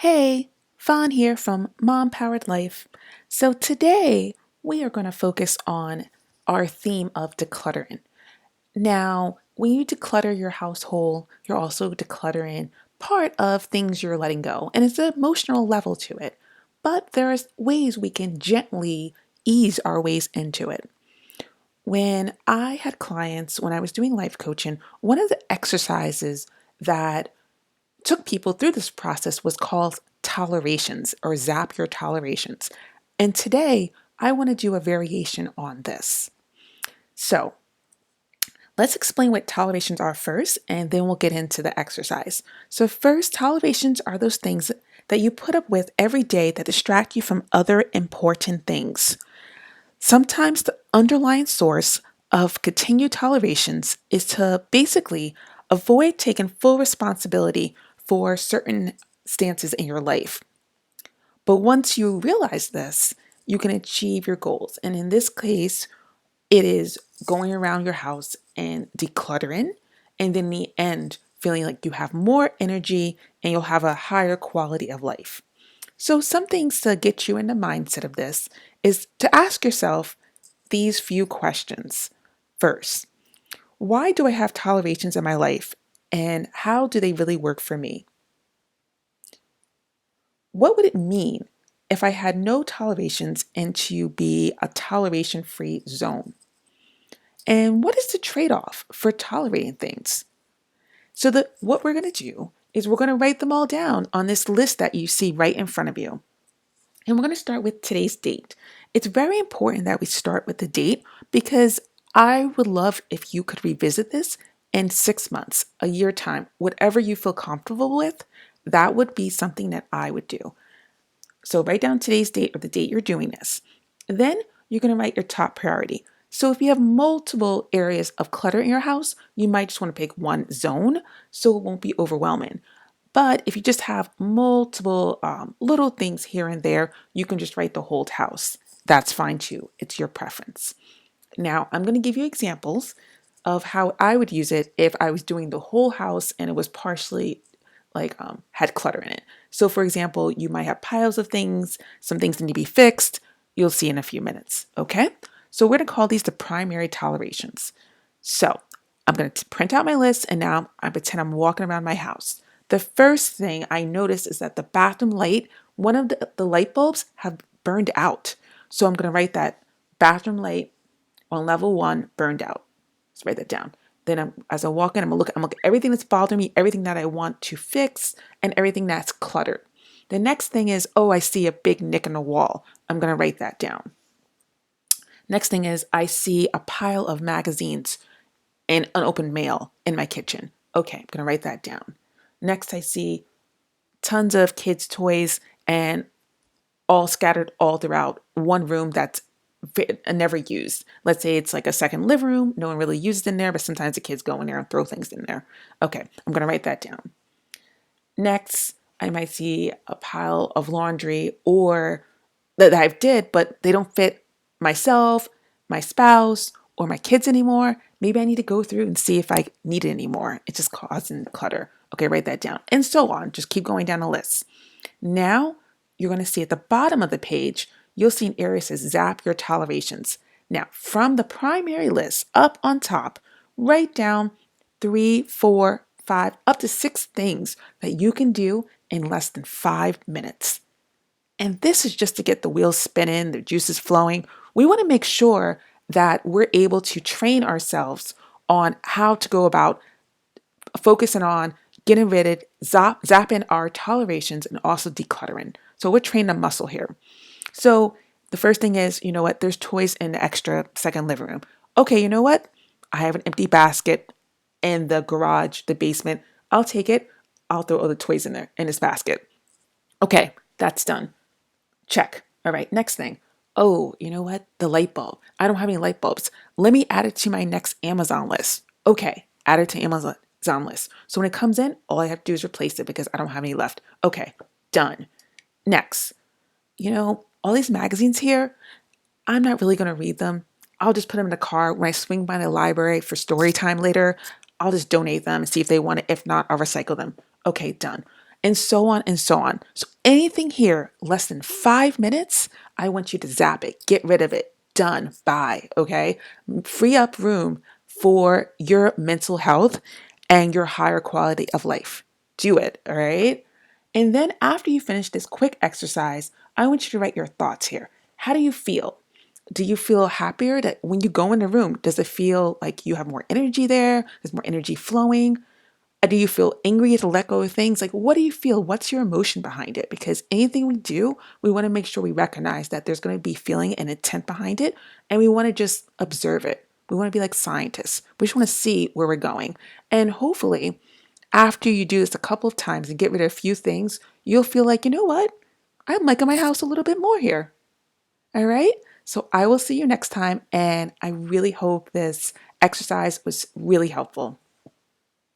Hey, Fawn here from Mom Powered Life. So today we are going to focus on our theme of decluttering. Now, when you declutter your household, you're also decluttering part of things you're letting go, and it's an emotional level to it. But there's ways we can gently ease our ways into it. When I had clients, when I was doing life coaching, one of the exercises that took people through this process was called tolerations or zap your tolerations. And today I want to do a variation on this. So let's explain what tolerations are first, and then we'll get into the exercise. So, first, tolerations are those things that you put up with every day that distract you from other important things. Sometimes the underlying source of continued tolerations is to basically avoid taking full responsibility for certain stances in your life. But once you realize this, you can achieve your goals. And in this case, it is going around your house and decluttering, and then in the end, feeling like you have more energy and you'll have a higher quality of life. So, some things to get you in the mindset of this is to ask yourself these few questions. First, why do I have tolerations in my life and how do they really work for me? What would it mean if I had no tolerations and to be a toleration free zone? And what is the trade off for tolerating things? So, what we're going to do is we're going to write them all down on this list that you see right in front of you. And we're going to start with today's date. It's very important that we start with the date because I would love if you could revisit this in 6 months, a year time, whatever you feel comfortable with. That would be something that I would do. So write down today's date or the date you're doing this. Then you're going to write your top priority. So if you have multiple areas of clutter in your house, you might just want to pick one zone so it won't be overwhelming. But if you just have multiple little things here and there, you can just write the whole house. That's fine too. It's your preference. Now, I'm going to give you examples of how I would use it if I was doing the whole house and it was partially had clutter in it. So, for example, you might have piles of things, some things need to be fixed. You'll see in a few minutes. Okay. So, we're going to call these the primary tolerations. So, I'm going to print out my list and now I pretend I'm walking around my house. The first thing I notice is that the bathroom light, one of the light bulbs have burned out. So I'm going to write that bathroom light on level 1 burned out. Let's write that down. Then as I walk in, I'm going to look at everything that's bothering me, everything that I want to fix, and everything that's cluttered. The next thing is, oh, I see a big nick in the wall. I'm going to write that down. Next thing is, I see a pile of magazines and unopened mail in my kitchen. Okay, I'm going to write that down. Next, I see tons of kids' toys and all scattered all throughout one room that's never used. Let's say it's like a second living room. No one really uses it in there, but sometimes the kids go in there and throw things in there. Okay, I'm going to write that down. Next, I might see a pile of laundry or that I did, but they don't fit myself, my spouse, or my kids anymore. Maybe I need to go through and see if I need it anymore. It's just causing clutter. Okay, write that down. And so on. Just keep going down the list. Now, you're going to see at the bottom of the page, you'll see an area that says zap your tolerations. Now, from the primary list up on top, write down 3, 4, 5, up to 6 things that you can do in less than 5 minutes. And this is just to get the wheels spinning, the juices flowing. We want to make sure that we're able to train ourselves on how to go about focusing on getting rid of, zapping our tolerations and also decluttering. So we're training a muscle here. So the first thing is, you know what, there's toys in the extra second living room. Okay, you know what? I have an empty basket in the garage, the basement. I'll take it. I'll throw all the toys in there in this basket. Okay, that's done. Check. All right, next thing. Oh, you know what? The light bulb. I don't have any light bulbs. Let me add it to my next Amazon list. Okay, add it to Amazon list. So when it comes in, all I have to do is replace it because I don't have any left. Okay, done. Next, all these magazines here, I'm not really going to read them. I'll just put them in the car. When I swing by the library for story time later, I'll just donate them and see if they want it. If not, I'll recycle them. Okay, done. and so on and so on. So anything here less than 5 minutes, I want you to zap it, get rid of it, done, bye, okay? Free up room for your mental health and your higher quality of life. Do it, all right? And then after you finish this quick exercise, I want you to write your thoughts here. How do you feel? Do you feel happier that when you go in the room, does it feel like you have more energy there? There's more energy flowing? Do you feel angry to let go of things? Like, what do you feel? What's your emotion behind it? Because anything we do, we want to make sure we recognize that there's going to be feeling and intent behind it. And we want to just observe it. We want to be like scientists. We just want to see where we're going. And hopefully, after you do this a couple of times and get rid of a few things, you'll feel like, you know what? I'm liking my house a little bit more here. All right. So I will see you next time. And I really hope this exercise was really helpful.